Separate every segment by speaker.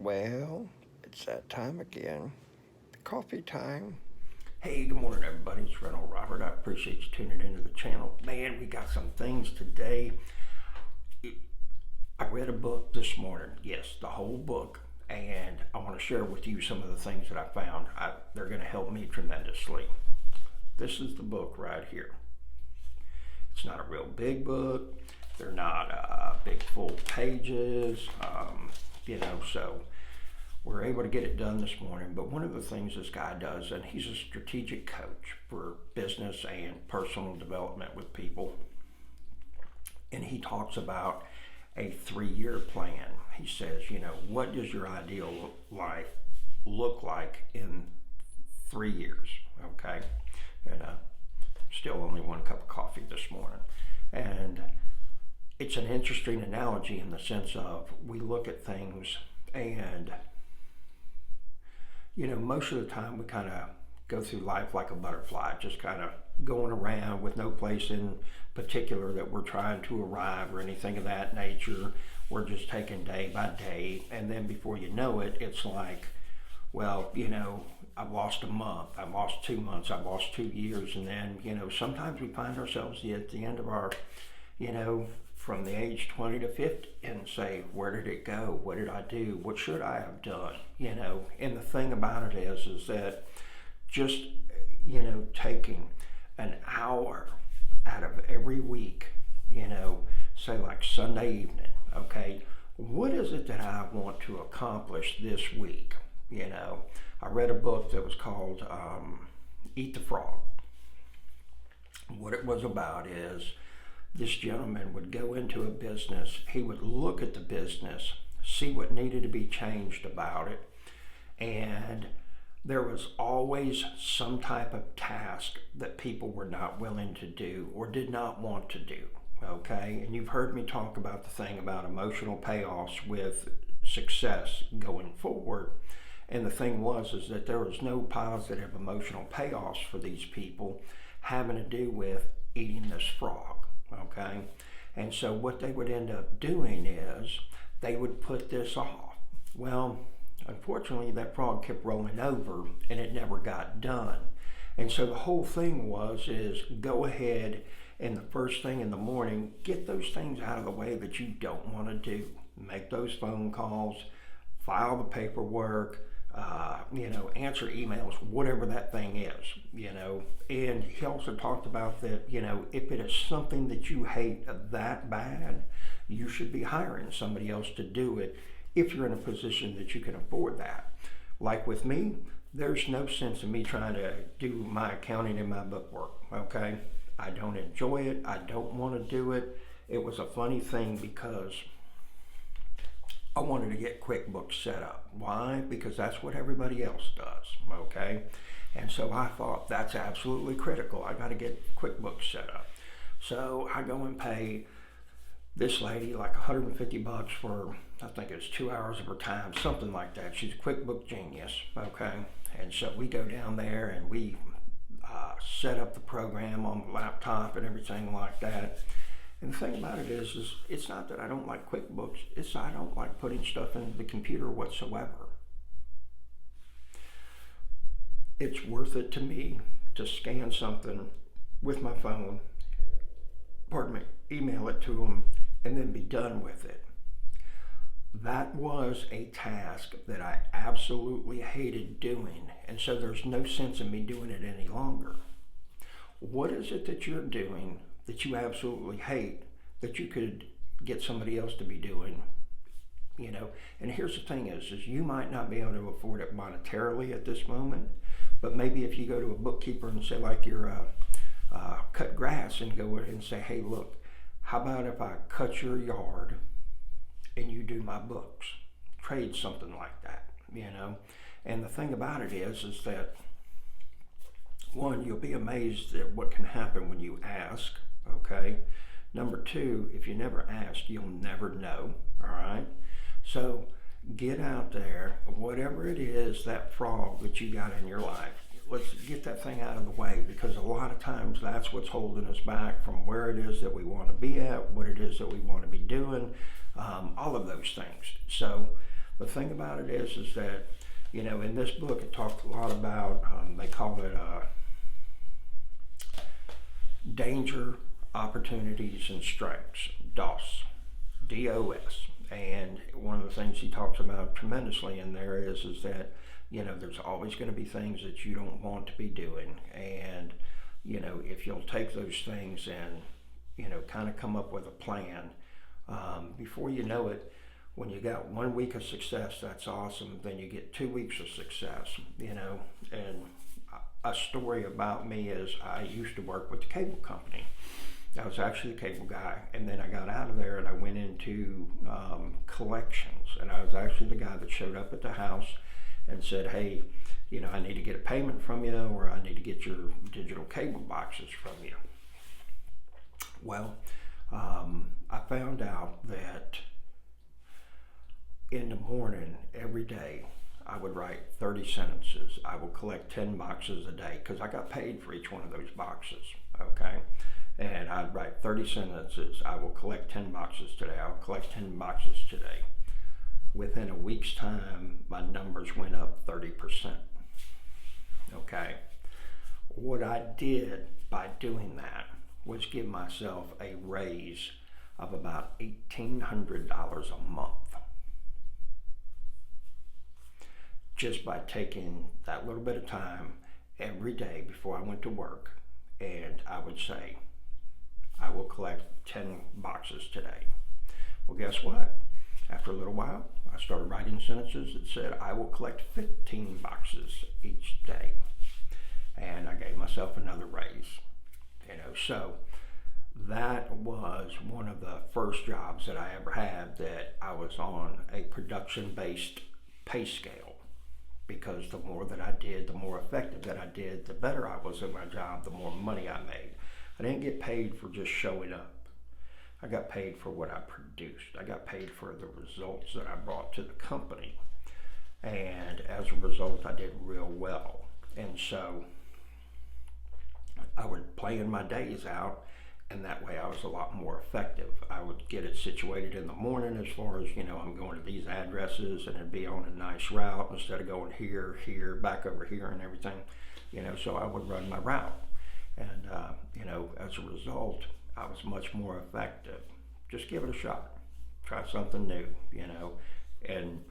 Speaker 1: Well, it's that time again. Coffee time.
Speaker 2: Hey, good morning, everybody. It's Rental Robert. I appreciate you tuning into the channel. Man, we got some things today. I read a book this morning. Yes, the whole book. And I want to share with you some of the things that I found. They're going to help me tremendously. This is the book right here. It's not a real big book. They're not big full pages, so we're able to get it done this morning. But one of the things this guy does, and he's a strategic coach for business and personal development with people, and he talks about a 3-year plan. He says, what does your ideal life look like in 3 years? Okay, and still only 1 cup of coffee this morning. And it's an interesting analogy in the sense of we look at things and most of the time we kind of go through life like a butterfly, just kind of going around with no place in particular that we're trying to arrive or anything of that nature. We're just taking day by day, and then before you know it, it's like, well, I've lost a month, I've lost 2 months, I've lost 2 years, and then, sometimes we find ourselves at the end of our, from the age 20 to 50 and say, where did it go? What did I do? What should I have done? And the thing about it is that just, taking an hour out of every week, say like Sunday evening, okay, what is it that I want to accomplish this week? I read a book that was called Eat the Frog. What it was about is this gentleman would go into a business, he would look at the business, see what needed to be changed about it, and there was always some type of task that people were not willing to do or did not want to do, okay? And you've heard me talk about the thing about emotional payoffs with success going forward. And the thing is that there was no positive emotional payoffs for these people having to do with eating this frog, okay? And so what they would end up doing is they would put this off. Well, unfortunately, that frog kept rolling over and it never got done. And so the whole thing is go ahead and the first thing in the morning, get those things out of the way that you don't want to do. Make those phone calls, file the paperwork, answer emails, whatever that thing is, And he also talked about that, if it is something that you hate that bad, you should be hiring somebody else to do it if you're in a position that you can afford that. Like with me, there's no sense in me trying to do my accounting and my bookwork, okay? I don't enjoy it. I don't want to do it. It was a funny thing because I wanted to get Quickbooks set up. Why? Because that's what everybody else does, okay? And so I thought that's absolutely critical. I got to get Quickbooks set up. So I go and pay this lady like $150 for, I think it's 2 hours of her time, something like that. She's a QuickBook genius, okay? And so we go down there and we set up the program on the laptop and everything like that. And the thing about it is it's not that I don't like QuickBooks, it's I don't like putting stuff into the computer whatsoever. It's worth it to me to scan something with my phone, email it to them, and then be done with it. That was a task that I absolutely hated doing, and so there's no sense in me doing it any longer. What is it that you're doing that you absolutely hate that you could get somebody else to be doing? And here's the thing is you might not be able to afford it monetarily at this moment, but maybe if you go to a bookkeeper and say like you're cut grass and go and say, hey, look, how about if I cut your yard and you do my books? Trade something like that, And the thing about it is that one, you'll be amazed at what can happen when you ask, okay? Number two, if you never ask, you'll never know, all right? So get out there, whatever it is, that frog that you got in your life, let's get that thing out of the way, because a lot of times that's what's holding us back from where it is that we want to be at, what it is that we want to be doing, all of those things. So The thing about it is that, you know, in this book it talks a lot about, they call it danger, opportunities, and strengths, DOS, DOS. And one of the things he talks about tremendously in there is that, you know, there's always going to be things that you don't want to be doing. And, you know, if you'll take those things and, you know, kind of come up with a plan, before you know it, when you got 1 week of success, that's awesome. Then you get 2 weeks of success, you know. And a story about me is I used to work with the cable company. I was actually the cable guy, and then I got out of there and I went into collections. And I was actually the guy that showed up at the house and said, hey, you know, I need to get a payment from you, or I need to get your digital cable boxes from you. Well, I found out that in the morning, every day, I would write 30 sentences. I would collect 10 boxes a day because I got paid for each one of those boxes, okay? And I'd write 30 sentences. I will collect 10 boxes today. I will collect 10 boxes today. Within a week's time, my numbers went up 30%, okay? What I did by doing that was give myself a raise of about $1,800 a month, just by taking that little bit of time every day before I went to work, and I would say, I will collect 10 boxes today. Well, guess what? After a little while, I started writing sentences that said, I will collect 15 boxes each day. And I gave myself another raise, you know. So that was one of the first jobs that I ever had that I was on a production-based pay scale. Because the more that I did, the more effective that I did, the better I was at my job, the more money I made. I didn't get paid for just showing up. I got paid for what I produced. I got paid for the results that I brought to the company. And as a result, I did real well. And so I would plan my days out, and that way I was a lot more effective. I would get it situated in the morning as far as, you know, I'm going to these addresses, and it'd be on a nice route instead of going here, back over here and everything, you know. So I would run my route. And, you know, as a result, I was much more effective. Just give it a shot. Try something new, you know. And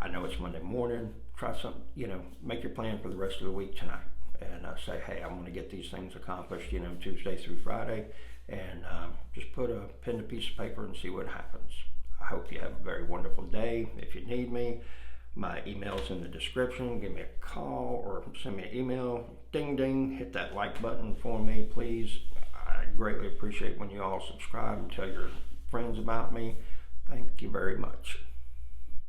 Speaker 2: I know it's Monday morning. Try something, you know, make your plan for the rest of the week tonight. And say, hey, I'm going to get these things accomplished, you know, Tuesday through Friday. And just put a pen to piece of paper and see what happens. I hope you have a very wonderful day. If you need me, my email's in the description. Give me a call or send me an email. Ding, ding. Hit that like button for me, please. I greatly appreciate when you all subscribe and tell your friends about me. Thank you very much.